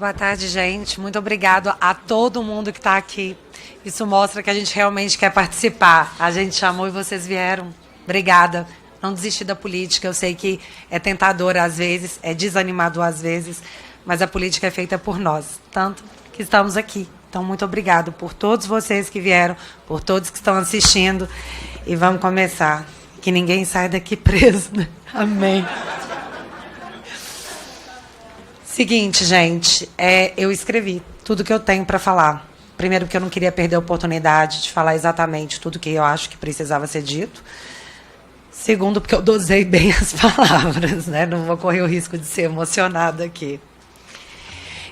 Boa tarde, gente. Muito obrigado a todo mundo que está aqui. Isso mostra que a gente realmente quer participar. A gente chamou e vocês vieram. Obrigada. Não desistir da política. Eu sei que é tentador às vezes, é desanimador às vezes, mas a política é feita por nós, tanto que estamos aqui. Então, muito obrigado por todos vocês que vieram, por todos que estão assistindo. E vamos começar. Que ninguém saia daqui preso, né? Amém. Seguinte, gente, eu escrevi tudo que eu tenho para falar. Primeiro, porque eu não queria perder a oportunidade de falar exatamente tudo que eu acho que precisava ser dito. Segundo, porque eu dosei bem as palavras, né? Não vou correr o risco de ser emocionada aqui.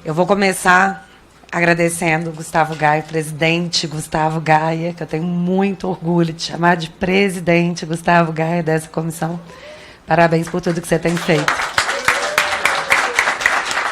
Eu vou começar agradecendo o Gustavo Gaia, presidente Gustavo Gaia, que eu tenho muito orgulho de chamar de presidente Gustavo Gaia dessa comissão. Parabéns por tudo que você tem feito.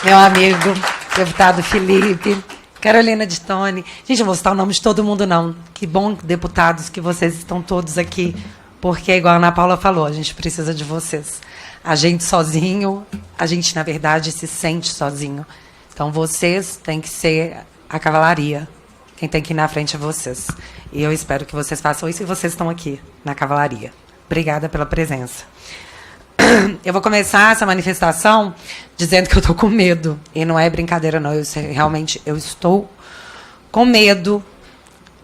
Meu amigo, deputado Felipe, Carolina de Tone. Gente, eu vou citar o nome de todo mundo, não. Que bom, deputados, que vocês estão todos aqui, porque, igual a Ana Paula falou, a gente precisa de vocês. A gente sozinho, a gente, na verdade, se sente sozinho. Então, vocês têm que ser a cavalaria. Quem tem que ir na frente é vocês. E eu espero que vocês façam isso e vocês estão aqui, na cavalaria. Obrigada pela presença. Eu vou começar essa manifestação dizendo que eu estou com medo. E não é brincadeira, não. Realmente, eu estou com medo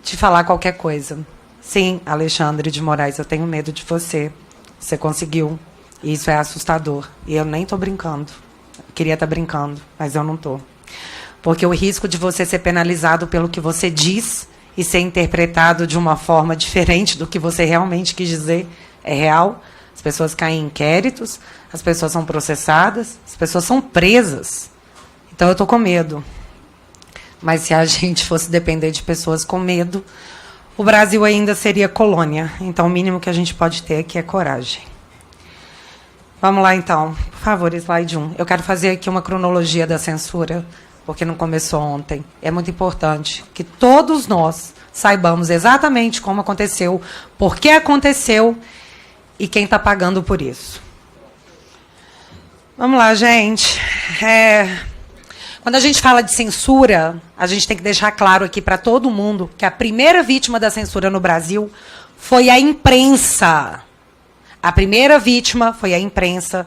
de falar qualquer coisa. Sim, Alexandre de Moraes, eu tenho medo de você. Você conseguiu. E isso é assustador. E eu nem estou brincando. Queria estar brincando, mas eu não estou. Porque o risco de você ser penalizado pelo que você diz e ser interpretado de uma forma diferente do que você realmente quis dizer é real. As pessoas caem em inquéritos, as pessoas são processadas, as pessoas são presas. Então, eu estou com medo. Mas se a gente fosse depender de pessoas com medo, o Brasil ainda seria colônia. Então, o mínimo que a gente pode ter aqui é coragem. Vamos lá, então. Por favor, slide 1. Eu quero fazer aqui uma cronologia da censura, porque não começou ontem. É muito importante que todos nós saibamos exatamente como aconteceu, por que aconteceu e quem está pagando por isso. Vamos lá, gente. Quando a gente fala de censura, a gente tem que deixar claro aqui para todo mundo que a primeira vítima da censura no Brasil foi a imprensa. A primeira vítima foi a imprensa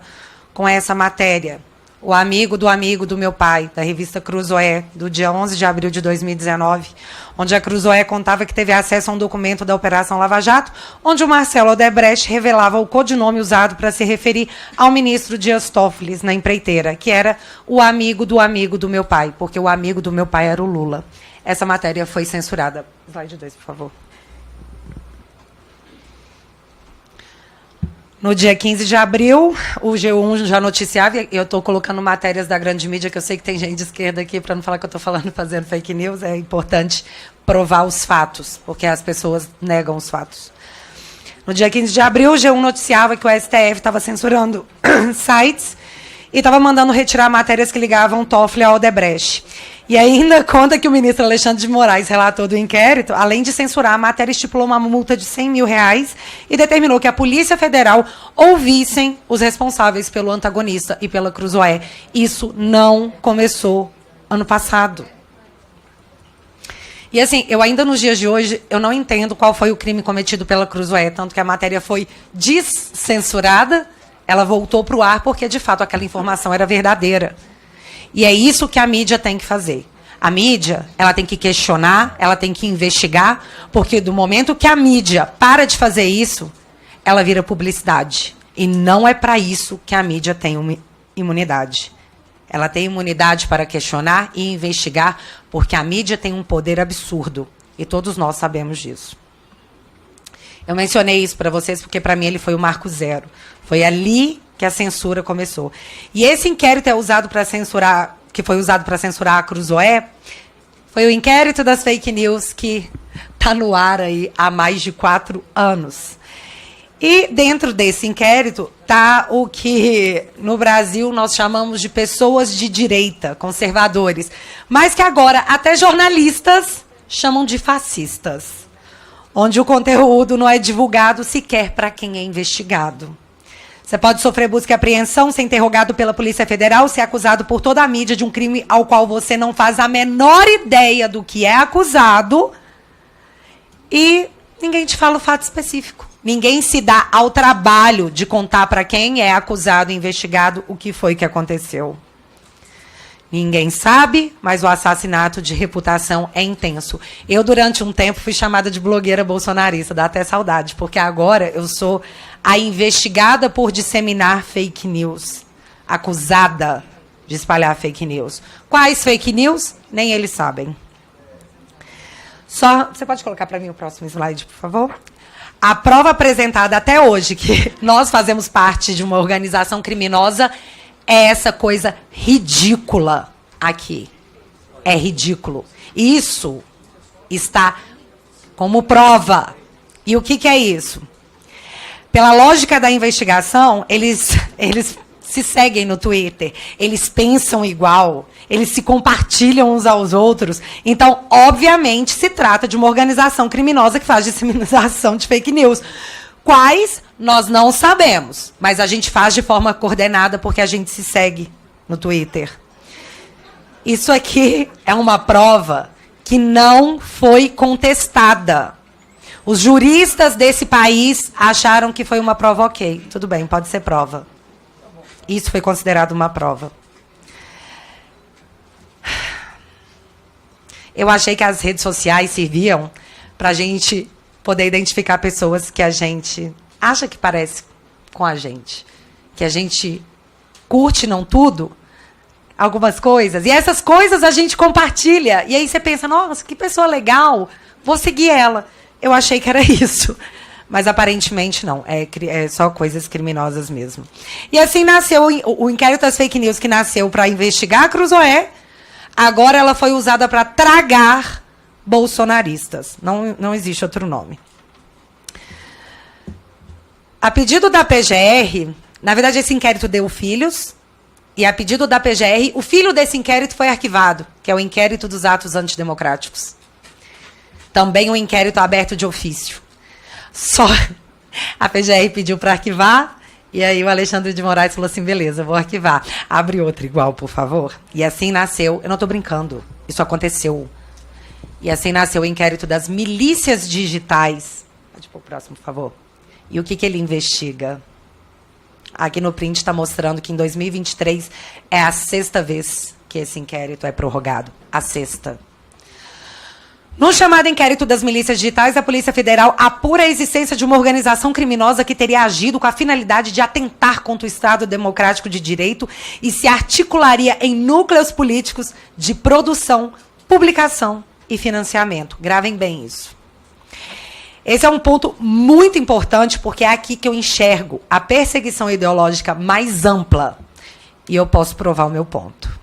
com essa matéria. O amigo do meu pai, da revista Cruzoé, do dia 11 de abril de 2019, onde a Cruzoé contava que teve acesso a um documento da Operação Lava Jato, onde o Marcelo Odebrecht revelava o codinome usado para se referir ao ministro Dias Toffoli na empreiteira, que era o amigo do meu pai, porque o amigo do meu pai era o Lula. Essa matéria foi censurada. Slide 2, por favor. No dia 15 de abril, o G1 já noticiava, e eu estou colocando matérias da grande mídia, que eu sei que tem gente de esquerda aqui, para não falar que eu estou falando fazendo fake news, é importante provar os fatos, porque as pessoas negam os fatos. No dia 15 de abril, o G1 noticiava que o STF estava censurando sites e estava mandando retirar matérias que ligavam Toffoli ao Odebrecht. E ainda conta que o ministro Alexandre de Moraes, relator do inquérito, além de censurar, a matéria estipulou uma multa de R$100 mil e determinou que a Polícia Federal ouvissem os responsáveis pelo antagonista e pela Cruzoé. Isso não começou ano passado. E assim, eu ainda nos dias de hoje, eu não entendo qual foi o crime cometido pela Cruzoé, tanto que a matéria foi descensurada, ela voltou para o ar porque, de fato, aquela informação era verdadeira. E é isso que a mídia tem que fazer. A mídia, ela tem que questionar, ela tem que investigar, porque do momento que a mídia para de fazer isso, ela vira publicidade. E não é para isso que a mídia tem imunidade. Ela tem imunidade para questionar e investigar, porque a mídia tem um poder absurdo. E todos nós sabemos disso. Eu mencionei isso para vocês porque, para mim, ele foi o marco zero. Foi ali que a censura começou. E esse inquérito que foi usado para censurar a Cruzoé, foi o inquérito das fake news que está no ar aí há mais de 4 anos. E dentro desse inquérito está o que no Brasil nós chamamos de pessoas de direita, conservadores, mas que agora até jornalistas chamam de fascistas, onde o conteúdo não é divulgado sequer para quem é investigado. Você pode sofrer busca e apreensão, ser interrogado pela Polícia Federal, ser acusado por toda a mídia de um crime ao qual você não faz a menor ideia do que é acusado e ninguém te fala o fato específico. Ninguém se dá ao trabalho de contar para quem é acusado e investigado o que foi que aconteceu. Ninguém sabe, mas o assassinato de reputação é intenso. Eu, durante um tempo, fui chamada de blogueira bolsonarista, dá até saudade, porque agora eu sou a investigada por disseminar fake news, acusada de espalhar fake news. Quais fake news? Nem eles sabem. Você pode colocar para mim o próximo slide, por favor? A prova apresentada até hoje, que nós fazemos parte de uma organização criminosa, é essa coisa ridícula aqui. É ridículo. Isso está como prova. E o que é isso? Pela lógica da investigação, eles se seguem no Twitter, eles pensam igual, eles se compartilham uns aos outros. Então, obviamente, se trata de uma organização criminosa que faz disseminação de fake news. Quais, nós não sabemos, mas a gente faz de forma coordenada porque a gente se segue no Twitter. Isso aqui é uma prova que não foi contestada. Os juristas desse país acharam que foi uma prova ok. Tudo bem, pode ser prova. Isso foi considerado uma prova. Eu achei que as redes sociais serviam para a gente poder identificar pessoas que a gente acha que parece com a gente. Que a gente curte, não tudo, algumas coisas. E essas coisas a gente compartilha. E aí você pensa, nossa, que pessoa legal, vou seguir ela. Eu achei que era isso. Mas aparentemente não, é só coisas criminosas mesmo. E assim nasceu o inquérito das fake news, que nasceu para investigar a Cruzoé, agora ela foi usada para tragar bolsonaristas. Não existe outro nome. A pedido da PGR, na verdade esse inquérito deu filhos, e a pedido da PGR, o filho desse inquérito foi arquivado, que é o inquérito dos atos antidemocráticos. Também um inquérito aberto de ofício. Só a PGR pediu para arquivar, e aí o Alexandre de Moraes falou assim, beleza, vou arquivar. Abre outro igual, por favor. E assim nasceu, eu não estou brincando, isso aconteceu. E assim nasceu o inquérito das milícias digitais. Pode pôr o próximo, por favor. E o que ele investiga? Aqui no print está mostrando que em 2023 é a 6ª vez que esse inquérito é prorrogado. A 6ª. No chamado inquérito das milícias digitais, a Polícia Federal apura a existência de uma organização criminosa que teria agido com a finalidade de atentar contra o Estado Democrático de Direito e se articularia em núcleos políticos de produção, publicação e financiamento. Gravem bem isso. Esse é um ponto muito importante, porque é aqui que eu enxergo a perseguição ideológica mais ampla. E eu posso provar o meu ponto.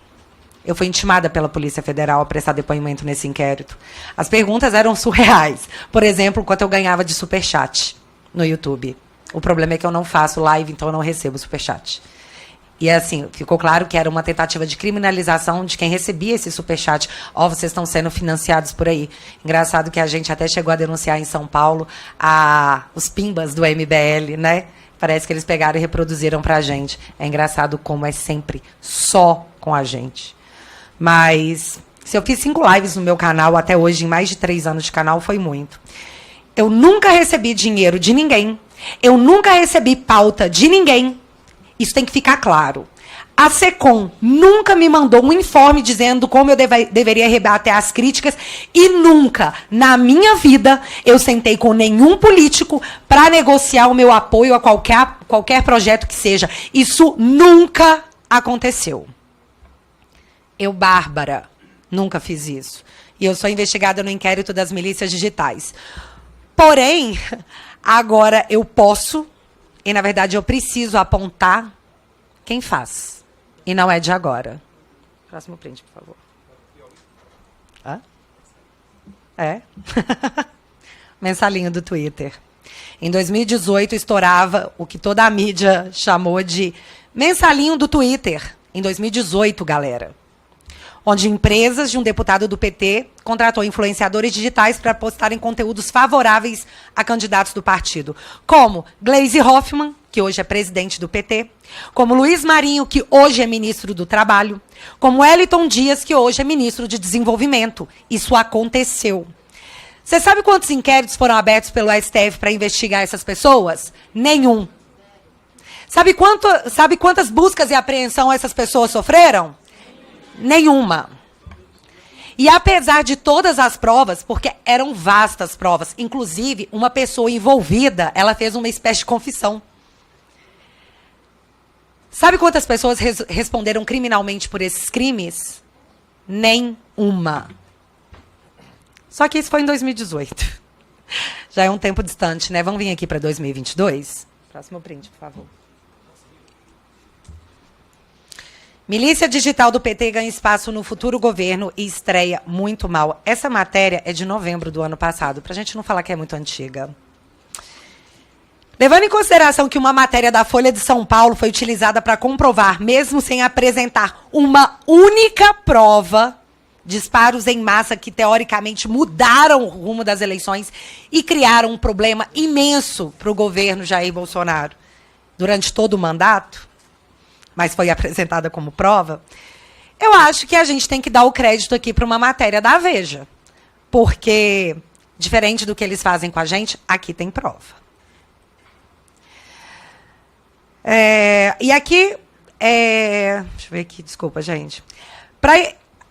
Eu fui intimada pela Polícia Federal a prestar depoimento nesse inquérito. As perguntas eram surreais. Por exemplo, quanto eu ganhava de superchat no YouTube. O problema é que eu não faço live, então eu não recebo superchat. E assim, ficou claro que era uma tentativa de criminalização de quem recebia esse superchat. Ó, vocês estão sendo financiados por aí. Engraçado que a gente até chegou a denunciar em São Paulo os pimbas do MBL, né? Parece que eles pegaram e reproduziram pra gente. É engraçado como é sempre só com a gente. Mas se eu fiz 5 lives no meu canal até hoje, em mais de 3 anos de canal, foi muito. Eu nunca recebi dinheiro de ninguém. Eu nunca recebi pauta de ninguém. Isso tem que ficar claro. A SECOM nunca me mandou um informe dizendo como eu deveria rebater as críticas e nunca, na minha vida, eu sentei com nenhum político para negociar o meu apoio a qualquer projeto que seja. Isso nunca aconteceu. Eu, Bárbara, nunca fiz isso. E eu sou investigada no inquérito das milícias digitais. Porém, agora eu posso, e na verdade eu preciso apontar quem faz. E não é de agora. Próximo print, por favor. Hã? É? Mensalinho do Twitter. Em 2018, estourava o que toda a mídia chamou de mensalinho do Twitter. Em 2018, galera. Onde empresas de um deputado do PT contratou influenciadores digitais para postarem conteúdos favoráveis a candidatos do partido. Como Gleisi Hoffmann, que hoje é presidente do PT, como Luiz Marinho, que hoje é ministro do Trabalho, como Wellington Dias, que hoje é ministro de Desenvolvimento. Isso aconteceu. Você sabe quantos inquéritos foram abertos pelo STF para investigar essas pessoas? Nenhum. Sabe quantas buscas e apreensão essas pessoas sofreram? Nenhuma. E apesar de todas as provas, porque eram vastas provas, inclusive uma pessoa envolvida, ela fez uma espécie de confissão. Sabe quantas pessoas responderam criminalmente por esses crimes? Nenhuma. Só que isso foi em 2018. Já é um tempo distante, né? Vamos vir aqui para 2022? Próximo print, por favor. Milícia digital do PT ganha espaço no futuro governo e estreia muito mal. Essa matéria é de novembro do ano passado, para a gente não falar que é muito antiga. Levando em consideração que uma matéria da Folha de São Paulo foi utilizada para comprovar, mesmo sem apresentar uma única prova, disparos em massa que, teoricamente, mudaram o rumo das eleições e criaram um problema imenso para o governo Jair Bolsonaro durante todo o mandato, mas foi apresentada como prova, eu acho que a gente tem que dar o crédito aqui para uma matéria da Veja. Porque, diferente do que eles fazem com a gente, aqui tem prova. E aqui, deixa eu ver aqui, desculpa, gente.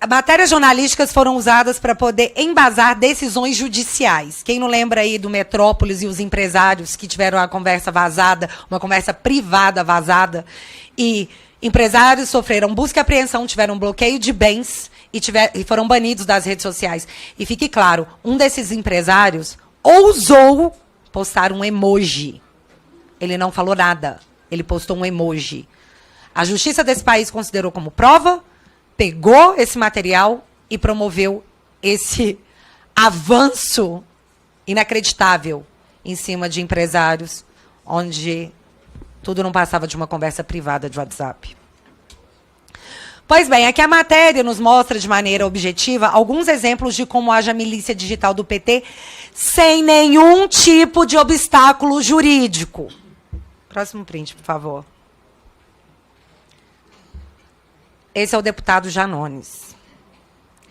Matérias jornalísticas foram usadas para poder embasar decisões judiciais. Quem não lembra aí do Metrópolis e os empresários que tiveram a conversa vazada, uma conversa privada vazada, e empresários sofreram busca e apreensão, tiveram bloqueio de bens e foram banidos das redes sociais. E fique claro, um desses empresários ousou postar um emoji. Ele não falou nada, ele postou um emoji. A justiça desse país considerou como prova, pegou esse material e promoveu esse avanço inacreditável em cima de empresários, onde tudo não passava de uma conversa privada de WhatsApp. Pois bem, aqui a matéria nos mostra de maneira objetiva alguns exemplos de como age a milícia digital do PT sem nenhum tipo de obstáculo jurídico. Próximo print, por favor. Esse é o deputado Janones.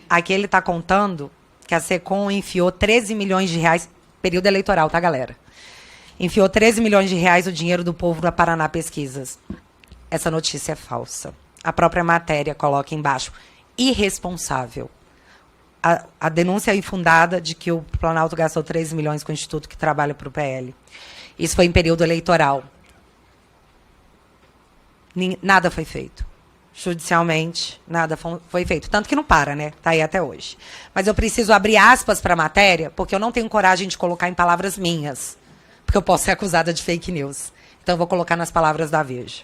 Aqui ele está contando que a SECOM enfiou 13 milhões de reais, período eleitoral, tá, galera? Enfiou 13 milhões de reais o dinheiro do povo na Paraná Pesquisas. Essa notícia é falsa. A própria matéria coloca embaixo. Irresponsável. A denúncia é infundada de que o Planalto gastou 13 milhões com o instituto que trabalha para o PL. Isso foi em período eleitoral. Nada foi feito. Judicialmente, nada foi feito. Tanto que não para, né? Está aí até hoje. Mas eu preciso abrir aspas para a matéria, porque eu não tenho coragem de colocar em palavras minhas. Porque eu posso ser acusada de fake news. Então, eu vou colocar nas palavras da Veja.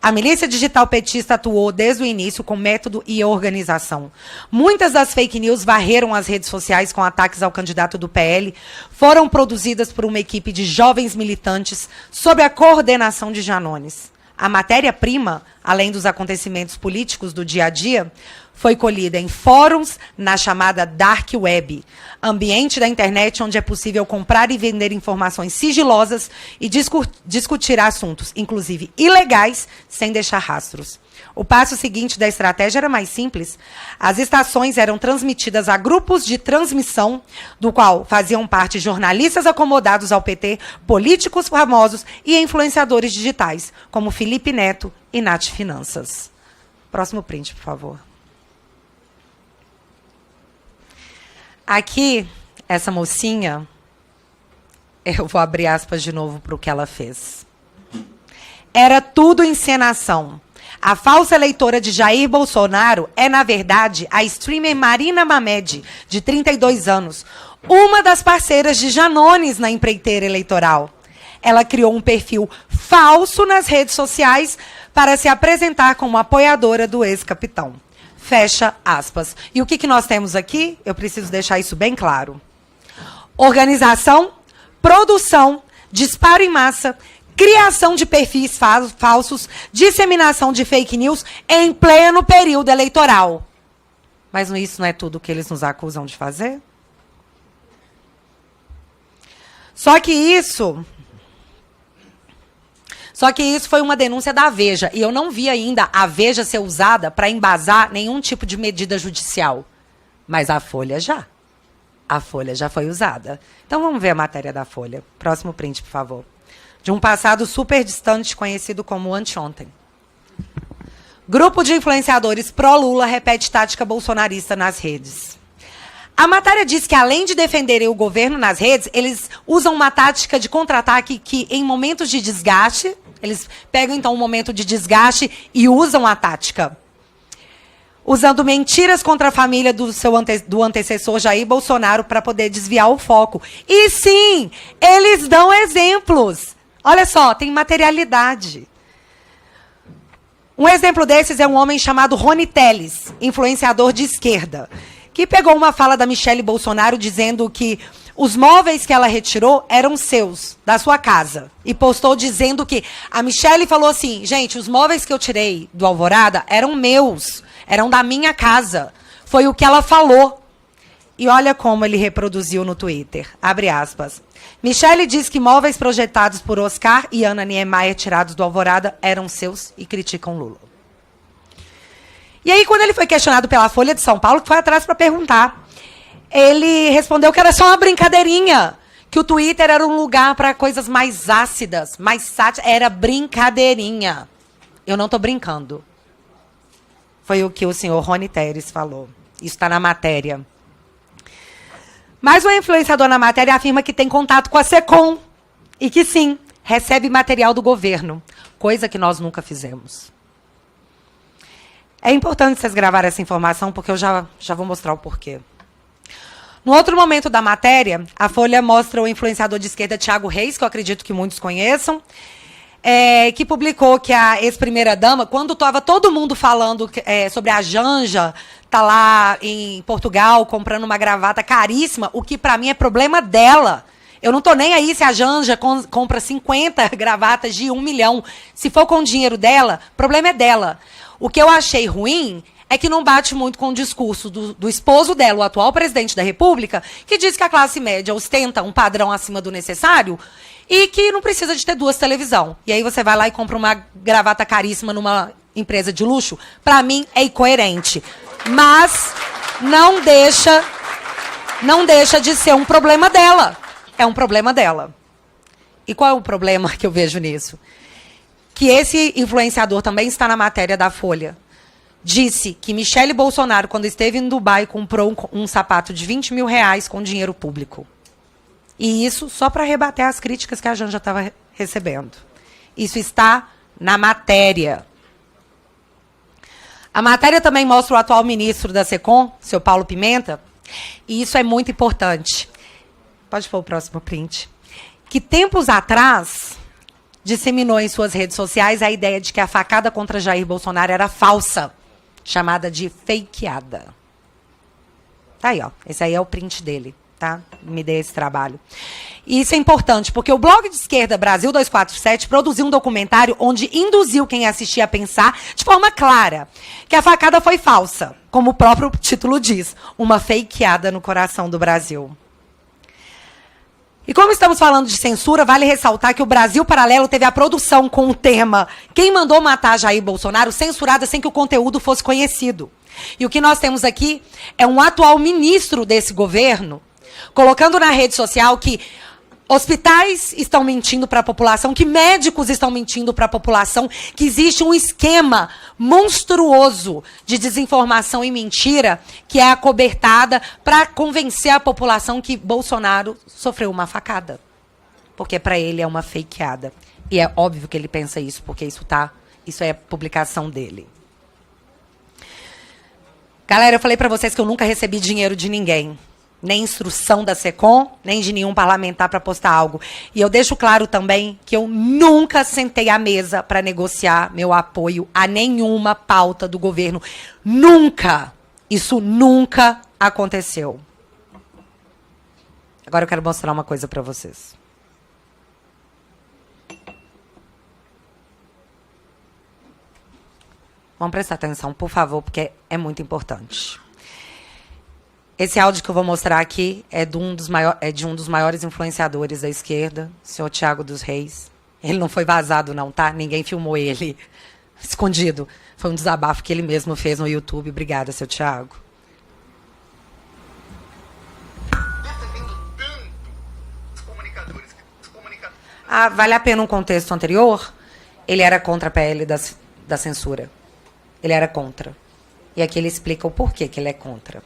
A milícia digital petista atuou desde o início com método e organização. Muitas das fake news varreram as redes sociais com ataques ao candidato do PL, foram produzidas por uma equipe de jovens militantes sob a coordenação de Janones. A matéria-prima, além dos acontecimentos políticos do dia a dia, foi colhida em fóruns na chamada Dark Web, ambiente da internet onde é possível comprar e vender informações sigilosas e discutir assuntos, inclusive ilegais, sem deixar rastros. O passo seguinte da estratégia era mais simples. As estações eram transmitidas a grupos de transmissão, do qual faziam parte jornalistas acomodados ao PT, políticos famosos e influenciadores digitais, como Felipe Neto e Nath Finanças. Próximo print, por favor. Aqui, essa mocinha, eu vou abrir aspas de novo para o que ela fez. Era tudo encenação. A falsa eleitora de Jair Bolsonaro é, na verdade, a streamer Marina Mamed, de 32 anos, uma das parceiras de Janones na empreiteira eleitoral. Ela criou um perfil falso nas redes sociais para se apresentar como apoiadora do ex-capitão. Fecha aspas. E o que nós temos aqui? Eu preciso deixar isso bem claro. Organização, produção, disparo em massa, criação de perfis falsos, disseminação de fake news em pleno período eleitoral. Mas isso não é tudo que eles nos acusam de fazer? Só que isso Só que isso foi uma denúncia da Veja. E eu não vi ainda a Veja ser usada para embasar nenhum tipo de medida judicial. Mas a Folha já. A Folha já foi usada. Então vamos ver a matéria da Folha. Próximo print, por favor. De um passado super distante, conhecido como anteontem. Grupo de influenciadores pró-Lula repete tática bolsonarista nas redes. A matéria diz que, além de defenderem o governo nas redes, eles usam uma tática de contra-ataque que, em momentos de desgaste, eles pegam, então, um momento de desgaste e usam a tática. Usando mentiras contra a família do antecessor Jair Bolsonaro para poder desviar o foco. E, sim, eles dão exemplos. Olha só, tem materialidade. Um exemplo desses é um homem chamado Rony Telles, influenciador de esquerda, que pegou uma fala da Michelle Bolsonaro dizendo que os móveis que ela retirou eram seus, da sua casa. E postou dizendo que a Michelle falou assim, gente, os móveis que eu tirei do Alvorada eram meus, eram da minha casa. Foi o que ela falou. E olha como ele reproduziu no Twitter, abre aspas. Michelle diz que móveis projetados por Oscar e Ana Niemeyer tirados do Alvorada eram seus e criticam Lula. E aí, quando ele foi questionado pela Folha de São Paulo, que foi atrás para perguntar, ele respondeu que era só uma brincadeirinha, que o Twitter era um lugar para coisas mais ácidas, mais sátiras. Era brincadeirinha. Eu não estou brincando. Foi o que o senhor Rony Telles falou. Isso está na matéria. Mas o influenciador na matéria afirma que tem contato com a SECOM e que, sim, recebe material do governo, coisa que nós nunca fizemos. É importante vocês gravarem essa informação, porque eu já vou mostrar o porquê. No outro momento da matéria, a Folha mostra o influenciador de esquerda Thiago Reis, que eu acredito que muitos conheçam, que publicou que a ex-primeira-dama, quando estava todo mundo falando sobre a Janja, tá lá em Portugal comprando uma gravata caríssima, o que para mim é problema dela. Eu não estou nem aí se a Janja compra 50 gravatas de 1 milhão. Se for com o dinheiro dela, o problema é dela. O que eu achei ruim é que não bate muito com o discurso do esposo dela, o atual presidente da República, que diz que a classe média ostenta um padrão acima do necessário e que não precisa de ter 2 televisões. E aí você vai lá e compra uma gravata caríssima numa empresa de luxo. Para mim, é incoerente. Mas não deixa de ser um problema dela. É um problema dela. E qual é o problema que eu vejo nisso? Que esse influenciador também está na matéria da Folha. Disse que Michelle Bolsonaro, quando esteve em Dubai, comprou um sapato de 20 mil reais com dinheiro público. E isso só para rebater as críticas que a Janja estava recebendo. Isso está na matéria. A matéria também mostra o atual ministro da SECOM, seu Paulo Pimenta, e isso é muito importante. Pode pôr o próximo print. Que tempos atrás disseminou em suas redes sociais a ideia de que a facada contra Jair Bolsonaro era falsa, chamada de fakeada. Tá aí, ó. Esse aí é o print dele, tá? Me dê esse trabalho. E isso é importante, porque o blog de esquerda Brasil 247 produziu um documentário onde induziu quem assistia a pensar, de forma clara, que a facada foi falsa, como o próprio título diz, uma fakeada no coração do Brasil. E como estamos falando de censura, vale ressaltar que o Brasil Paralelo teve a produção com o tema Quem Mandou Matar Jair Bolsonaro censurada sem que o conteúdo fosse conhecido. E o que nós temos aqui é um atual ministro desse governo colocando na rede social que hospitais estão mentindo para a população, que médicos estão mentindo para a população, que existe um esquema monstruoso de desinformação e mentira que é acobertada para convencer a população que Bolsonaro sofreu uma facada. Porque para ele é uma fakeada. E é óbvio que ele pensa isso, porque isso é publicação dele. Galera, eu falei para vocês que eu nunca recebi dinheiro de ninguém. Nem instrução da SECOM, nem de nenhum parlamentar para postar algo. E eu deixo claro também que eu nunca sentei à mesa para negociar meu apoio a nenhuma pauta do governo. Nunca! Isso nunca aconteceu. Agora eu quero mostrar uma coisa para vocês. Vamos prestar atenção, por favor, porque é muito importante. Esse áudio que eu vou mostrar aqui é de um dos maiores influenciadores da esquerda, o senhor Thiago dos Reis. Ele não foi vazado, não, tá? Ninguém filmou ele escondido. Foi um desabafo que ele mesmo fez no YouTube. Obrigada, seu Thiago. Ah, vale a pena um contexto anterior? Ele era contra a PL da censura. Ele era contra. E aqui ele explica o porquê que ele é contra.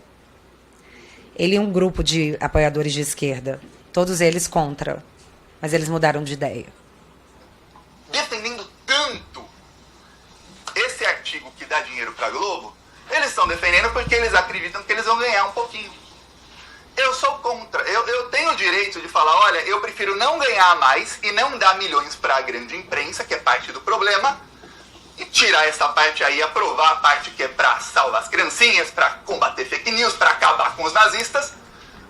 Ele e um grupo de apoiadores de esquerda, todos eles contra, mas eles mudaram de ideia. Defendendo tanto esse artigo que dá dinheiro para a Globo, eles estão defendendo porque eles acreditam que eles vão ganhar um pouquinho. Eu sou contra. Eu tenho o direito de falar, olha, eu prefiro não ganhar mais e não dar milhões para a grande imprensa, que é parte do problema, e tirar essa parte aí, aprovar a parte que é para salvar as criancinhas, para combater fake news, para acabar com os nazistas,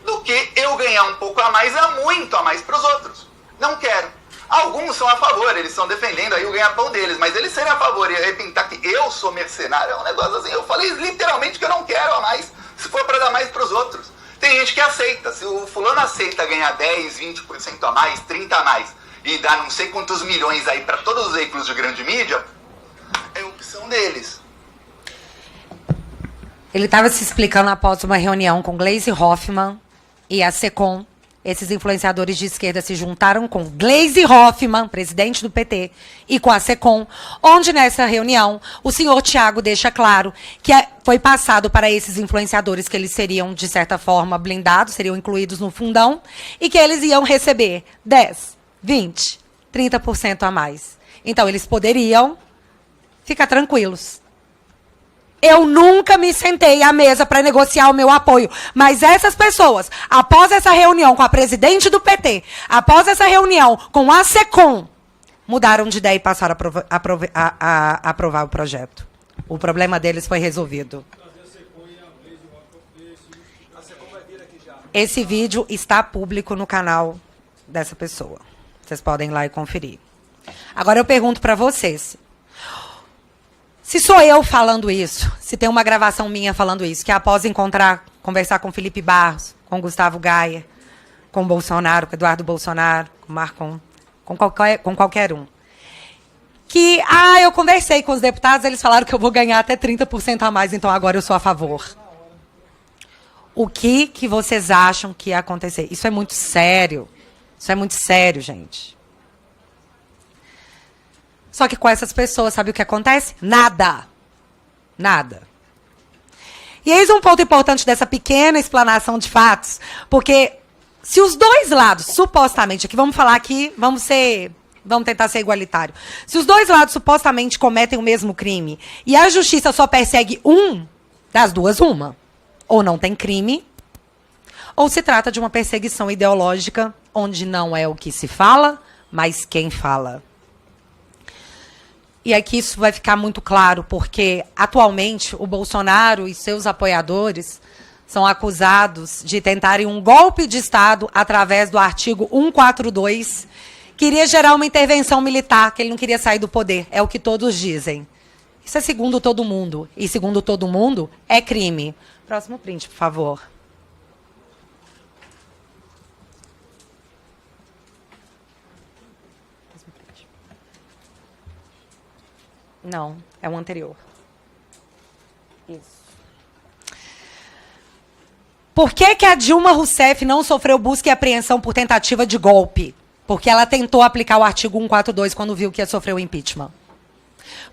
do que eu ganhar um pouco a mais, muito a mais para os outros. Não quero. Alguns são a favor, eles estão defendendo aí o ganha-pão deles, mas eles serem a favor e arrepentar que eu sou mercenário é um negócio assim. Eu falei literalmente que eu não quero a mais, se for para dar mais para os outros. Tem gente que aceita. Se o fulano aceita ganhar 10, 20% a mais, 30% a mais, e dar não sei quantos milhões aí para todos os veículos de grande mídia, é opção deles. Ele estava se explicando após uma reunião com Gleisi Hoffmann e a SECOM. Esses influenciadores de esquerda se juntaram com Gleisi Hoffmann, presidente do PT, e com a SECOM, onde nessa reunião o senhor Thiago deixa claro que foi passado para esses influenciadores que eles seriam, de certa forma, blindados, seriam incluídos no fundão, e que eles iam receber 10, 20, 30% a mais. Então, eles poderiam ficar tranquilos. Eu nunca me sentei à mesa para negociar o meu apoio. Mas essas pessoas, após essa reunião com a presidente do PT, após essa reunião com a SECOM, mudaram de ideia e passaram a aprovar o projeto. O problema deles foi resolvido. Esse vídeo está público no canal dessa pessoa. Vocês podem ir lá e conferir. Agora eu pergunto para vocês. Se sou eu falando isso, se tem uma gravação minha falando isso, que após conversar com Felipe Barros, com Gustavo Gaia, com Bolsonaro, com Eduardo Bolsonaro, com Marcon, com qualquer um, que, eu conversei com os deputados, eles falaram que eu vou ganhar até 30% a mais, então agora eu sou a favor. O que vocês acham que ia acontecer? Isso é muito sério. Isso é muito sério, gente. Só que com essas pessoas, sabe o que acontece? Nada. Nada. E eis um ponto importante dessa pequena explanação de fatos, porque se os dois lados, supostamente, aqui vamos falar aqui, vamos tentar ser igualitário. Se os dois lados supostamente cometem o mesmo crime e a justiça só persegue um, das duas, uma. Ou não tem crime, ou se trata de uma perseguição ideológica, onde não é o que se fala, mas quem fala. E aqui isso vai ficar muito claro, porque atualmente o Bolsonaro e seus apoiadores são acusados de tentarem um golpe de Estado através do artigo 142, que iria gerar uma intervenção militar, que ele não queria sair do poder. É o que todos dizem. Isso é segundo todo mundo. E segundo todo mundo, é crime. Próximo print, por favor. Não, é o anterior. Isso. Por que a Dilma Rousseff não sofreu busca e apreensão por tentativa de golpe? Porque ela tentou aplicar o artigo 142 quando viu que ia sofrer o impeachment.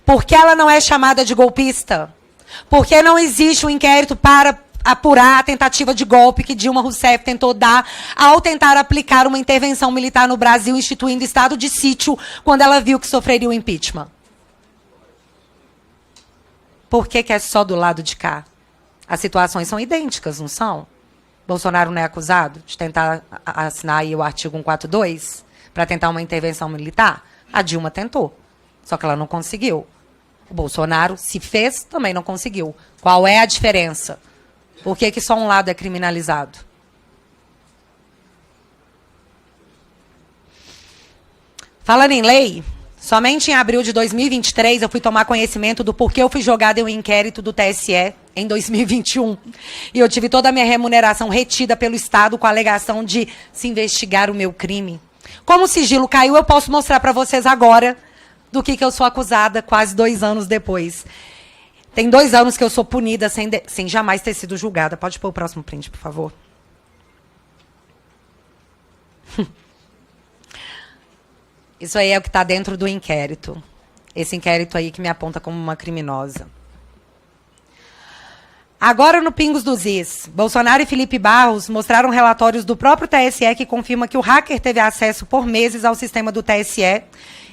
Por que ela não é chamada de golpista? Porque não existe um inquérito para apurar a tentativa de golpe que Dilma Rousseff tentou dar ao tentar aplicar uma intervenção militar no Brasil, instituindo estado de sítio, quando ela viu que sofreria o impeachment. Por que é só do lado de cá? As situações são idênticas, não são? Bolsonaro não é acusado de tentar assinar aí o artigo 142 para tentar uma intervenção militar? A Dilma tentou, só que ela não conseguiu. O Bolsonaro, se fez, também não conseguiu. Qual é a diferença? Por que só um lado é criminalizado? Falando em lei, somente em abril de 2023 eu fui tomar conhecimento do porquê eu fui jogada em um inquérito do TSE em 2021. E eu tive toda a minha remuneração retida pelo Estado com a alegação de se investigar o meu crime. Como o sigilo caiu, eu posso mostrar para vocês agora do que eu sou acusada quase 2 anos depois. Tem 2 anos que eu sou punida sem jamais ter sido julgada. Pode pôr o próximo print, por favor. Isso aí é o que está dentro do inquérito. Esse inquérito aí que me aponta como uma criminosa. Agora, no Pingos dos Is, Bolsonaro e Felipe Barros mostraram relatórios do próprio TSE que confirma que o hacker teve acesso por meses ao sistema do TSE,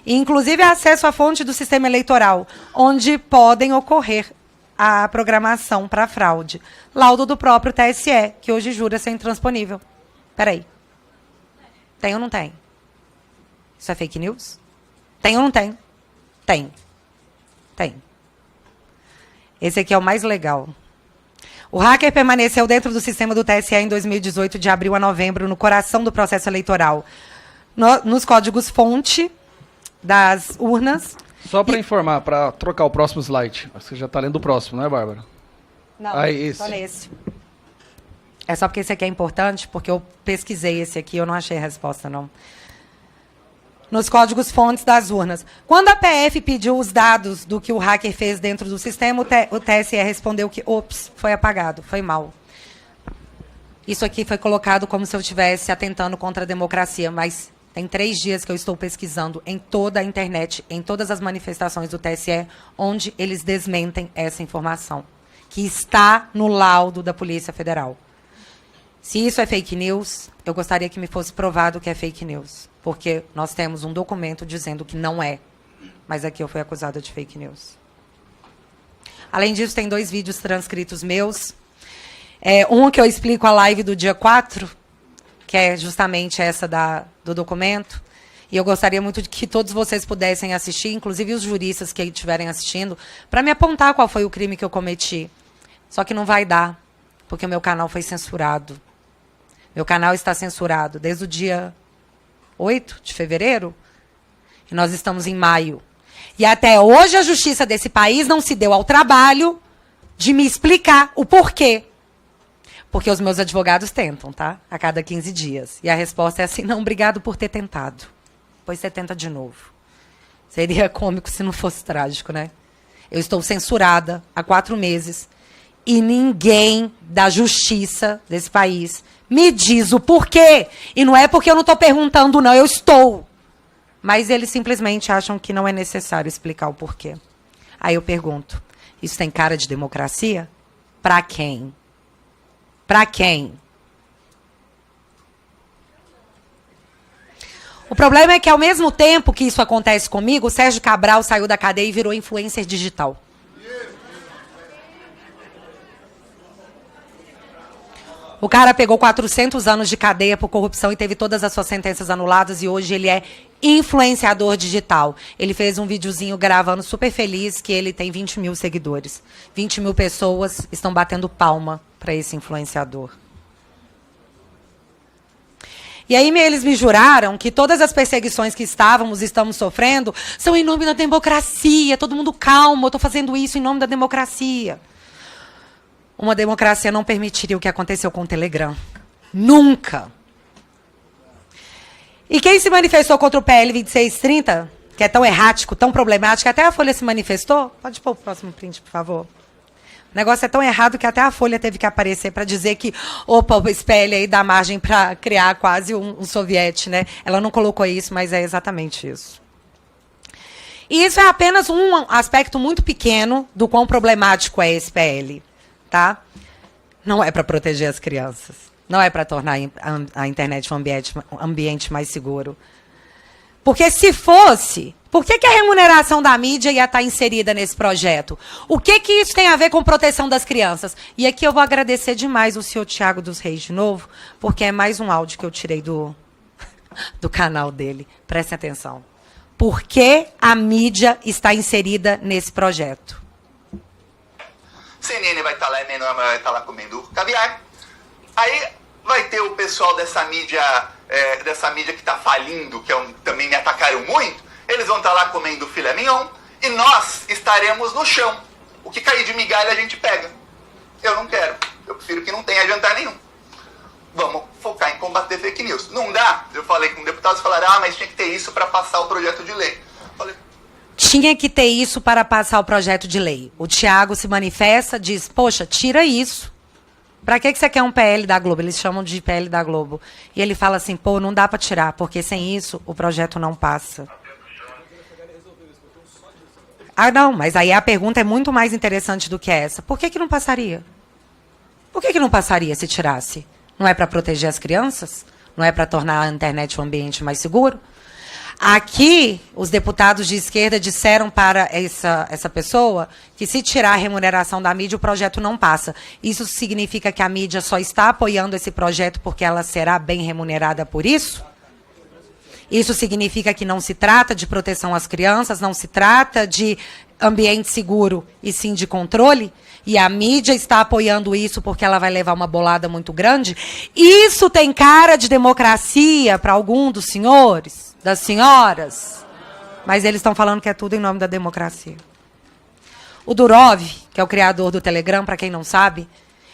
e inclusive acesso à fonte do sistema eleitoral, onde podem ocorrer a programação para fraude. Laudo do próprio TSE, que hoje jura ser intransponível. Peraí. Tem ou não tem? Isso é fake news? Tem ou não tem? Tem. Tem. Esse aqui é o mais legal. O hacker permaneceu dentro do sistema do TSE em 2018, de abril a novembro, no coração do processo eleitoral. Nos códigos-fonte das urnas. Só para informar, para trocar o próximo slide. Você já está lendo o próximo, não é, Bárbara? Não, esse. só nesse. É só porque esse aqui é importante, porque eu pesquisei esse aqui e eu não achei a resposta, não. Nos códigos-fontes das urnas. Quando a PF pediu os dados do que o hacker fez dentro do sistema, o TSE respondeu que, ops, foi apagado, foi mal. Isso aqui foi colocado como se eu estivesse atentando contra a democracia, mas tem 3 dias que eu estou pesquisando em toda a internet, em todas as manifestações do TSE, onde eles desmentem essa informação, que está no laudo da Polícia Federal. Se isso é fake news, eu gostaria que me fosse provado que é fake news, porque nós temos um documento dizendo que não é, mas aqui eu fui acusada de fake news. Além disso, tem 2 vídeos transcritos meus. Um que eu explico a live do dia 4, que é justamente essa do documento, e eu gostaria muito de que todos vocês pudessem assistir, inclusive os juristas que estiverem assistindo, para me apontar qual foi o crime que eu cometi. Só que não vai dar, porque o meu canal foi censurado. Meu canal está censurado desde o dia 8 de fevereiro, e nós estamos em maio. E até hoje a justiça desse país não se deu ao trabalho de me explicar o porquê. Porque os meus advogados tentam, tá? A cada 15 dias. E a resposta é assim, não, obrigado por ter tentado. Depois você tenta de novo. Seria cômico se não fosse trágico, né? Eu estou censurada há 4 meses e ninguém da justiça desse país me diz o porquê. E não é porque eu não estou perguntando, não, eu estou. Mas eles simplesmente acham que não é necessário explicar o porquê. Aí eu pergunto, isso tem cara de democracia? Para quem? Para quem? O problema é que, ao mesmo tempo que isso acontece comigo, o Sérgio Cabral saiu da cadeia e virou influencer digital. O cara pegou 400 anos de cadeia por corrupção e teve todas as suas sentenças anuladas e hoje ele é influenciador digital. Ele fez um videozinho gravando super feliz que ele tem 20 mil seguidores. 20 mil pessoas estão batendo palma para esse influenciador. E aí eles me juraram que todas as perseguições que estamos sofrendo são em nome da democracia. Todo mundo calmo, eu estou fazendo isso em nome da democracia. Uma democracia não permitiria o que aconteceu com o Telegram. Nunca. E quem se manifestou contra o PL 2630, que é tão errático, tão problemático, até a Folha se manifestou? Pode pôr o próximo print, por favor. O negócio é tão errado que até a Folha teve que aparecer para dizer que, opa, esse PL aí dá margem para criar quase um soviete, né? Ela não colocou isso, mas é exatamente isso. E isso é apenas um aspecto muito pequeno do quão problemático é esse PL. Tá? Não é para proteger as crianças. Não é para tornar a internet um ambiente mais seguro. Porque se fosse, por que a remuneração da mídia ia estar inserida nesse projeto? O que isso tem a ver com proteção das crianças? E aqui eu vou agradecer demais o senhor Tiago dos Reis de novo, porque é mais um áudio que eu tirei do canal dele. Prestem atenção. Por que a mídia está inserida nesse projeto? CNN vai estar lá, a Menor vai estar lá comendo caviar. Aí vai ter o pessoal dessa mídia que está falindo, que também me atacaram muito. Eles vão estar lá comendo filé mignon e nós estaremos no chão. O que cair de migalha a gente pega. Eu não quero. Eu prefiro que não tenha jantar nenhum. Vamos focar em combater fake news. Não dá? Eu falei com deputados, falaram, mas tinha que ter isso para passar o projeto de lei. Falei, tinha que ter isso para passar o projeto de lei. O Thiago se manifesta, diz, poxa, tira isso. Para que você quer um PL da Globo? Eles chamam de PL da Globo. E ele fala assim, pô, não dá para tirar, porque sem isso o projeto não passa. Ah, não, mas aí a pergunta é muito mais interessante do que essa. Por que não passaria? Por que não passaria se tirasse? Não é para proteger as crianças? Não é para tornar a internet um ambiente mais seguro? Aqui, os deputados de esquerda disseram para essa pessoa que se tirar a remuneração da mídia, o projeto não passa. Isso significa que a mídia só está apoiando esse projeto porque ela será bem remunerada por isso? Isso significa que não se trata de proteção às crianças, não se trata de ambiente seguro, e sim de controle? E a mídia está apoiando isso porque ela vai levar uma bolada muito grande? Isso tem cara de democracia para algum dos senhores, das senhoras? Mas eles estão falando que é tudo em nome da democracia. O Durov, que é o criador do Telegram, para quem não sabe,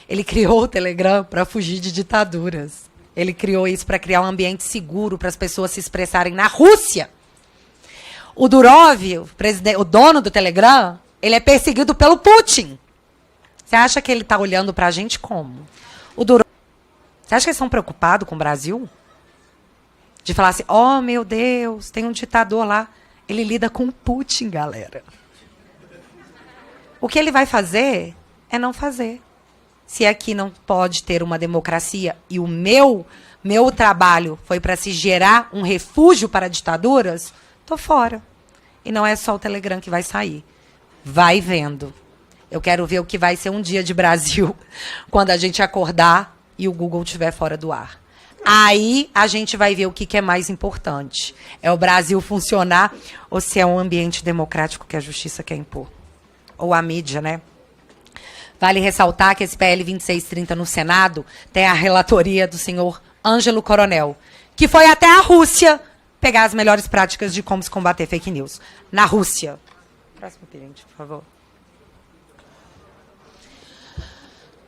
ele criou o Telegram para fugir de ditaduras. Ele criou isso para criar um ambiente seguro para as pessoas se expressarem na Rússia. O Durov, o dono do Telegram, ele é perseguido pelo Putin. Você acha que ele está olhando para a gente como? O Durov, você acha que eles estão preocupados com o Brasil? De falar assim, oh, meu Deus, tem um ditador lá. Ele lida com o Putin, galera. O que ele vai fazer é não fazer. Se aqui não pode ter uma democracia e o meu trabalho foi para se gerar um refúgio para ditaduras, estou fora. E não é só o Telegram que vai sair. Vai vendo. Eu quero ver o que vai ser um dia de Brasil quando a gente acordar e o Google estiver fora do ar. Aí a gente vai ver o que é mais importante. É o Brasil funcionar ou se é um ambiente democrático que a justiça quer impor. Ou a mídia, né? Vale ressaltar que esse PL 2630 no Senado tem a relatoria do senhor Ângelo Coronel, que foi até a Rússia pegar as melhores práticas de como se combater fake news. Na Rússia. Próximo cliente, por favor.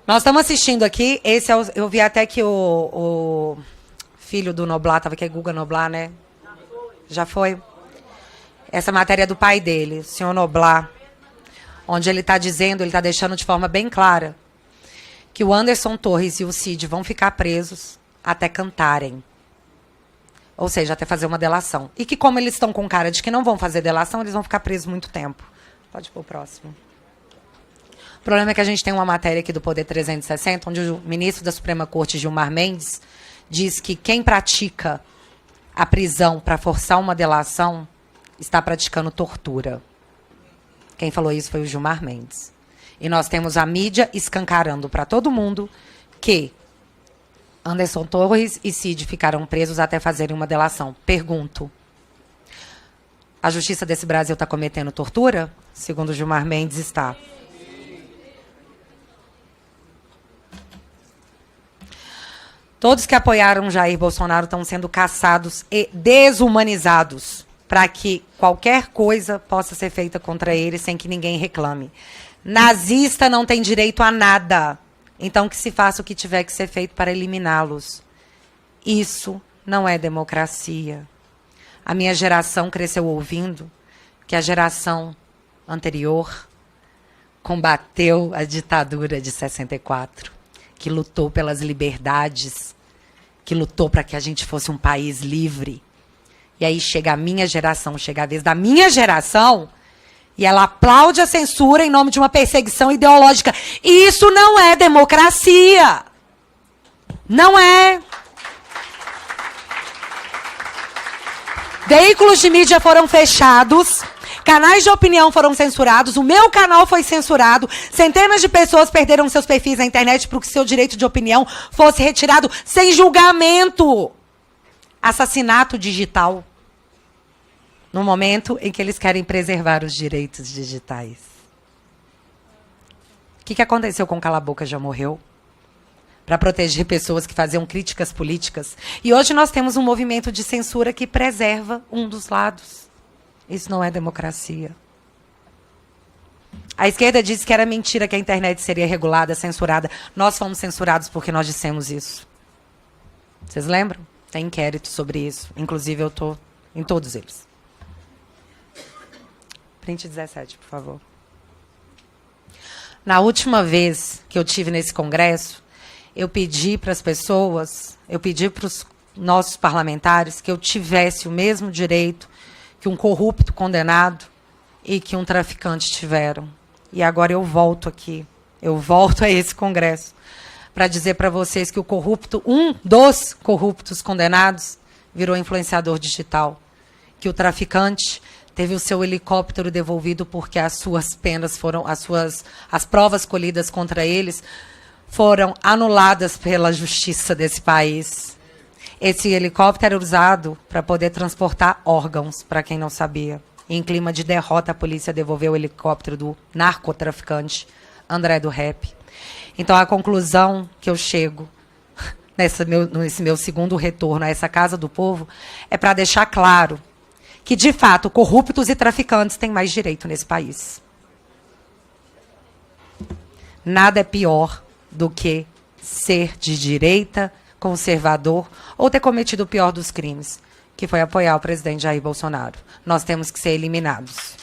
Nós estamos assistindo aqui, esse é eu vi até que o filho do Noblar, estava aqui, Guga Noblar, né? Já foi? Essa matéria é do pai dele, o senhor Noblar, onde ele está dizendo, ele está deixando de forma bem clara, que o Anderson Torres e o Cid vão ficar presos até cantarem. Ou seja, até fazer uma delação. E que como eles estão com cara de que não vão fazer delação, eles vão ficar presos muito tempo. Pode ir para o próximo. O problema é que a gente tem uma matéria aqui do Poder 360, onde o ministro da Suprema Corte, Gilmar Mendes, diz que quem pratica a prisão para forçar uma delação está praticando tortura. Quem falou isso foi o Gilmar Mendes. E nós temos a mídia escancarando para todo mundo que Anderson Torres e Cid ficaram presos até fazerem uma delação. Pergunto, a justiça desse Brasil está cometendo tortura? Segundo o Gilmar Mendes, está. Todos que apoiaram Jair Bolsonaro estão sendo caçados e desumanizados para que qualquer coisa possa ser feita contra ele sem que ninguém reclame. Nazista não tem direito a nada. Então que se faça o que tiver que ser feito para eliminá-los. Isso não é democracia. A minha geração cresceu ouvindo que a geração anterior combateu a ditadura de 64, que lutou pelas liberdades, que lutou para que a gente fosse um país livre. E aí chega a minha geração, chega a vez da minha geração, e ela aplaude a censura em nome de uma perseguição ideológica. E isso não é democracia. Não é. Veículos de mídia foram fechados, canais de opinião foram censurados, o meu canal foi censurado, centenas de pessoas perderam seus perfis na internet para que seu direito de opinião fosse retirado sem julgamento. Assassinato digital. No momento em que eles querem preservar os direitos digitais. O que aconteceu com Cala a Boca Já Morreu? Para proteger pessoas que faziam críticas políticas. E hoje nós temos um movimento de censura que preserva um dos lados. Isso não é democracia. A esquerda disse que era mentira que a internet seria regulada, censurada. Nós fomos censurados porque nós dissemos isso. Vocês lembram? Tem inquérito sobre isso. Inclusive, eu estou em todos eles. Print 17, por favor. Na última vez que eu tive nesse congresso, eu pedi para as pessoas, eu pedi para os nossos parlamentares que eu tivesse o mesmo direito que um corrupto condenado e que um traficante tiveram. E agora eu volto aqui, eu volto a esse congresso para dizer para vocês que o corrupto, um dos corruptos condenados, virou influenciador digital, que o traficante teve o seu helicóptero devolvido porque as suas penas foram, as provas colhidas contra eles foram anuladas pela justiça desse país. Esse helicóptero era usado para poder transportar órgãos, para quem não sabia. Em clima de derrota, a polícia devolveu o helicóptero do narcotraficante André do Rap. Então, a conclusão que eu chego nesse meu segundo retorno a essa Casa do Povo é para deixar claro que, de fato, corruptos e traficantes têm mais direito nesse país. Nada é pior do que ser de direita, conservador, ou ter cometido o pior dos crimes, que foi apoiar o presidente Jair Bolsonaro. Nós temos que ser eliminados.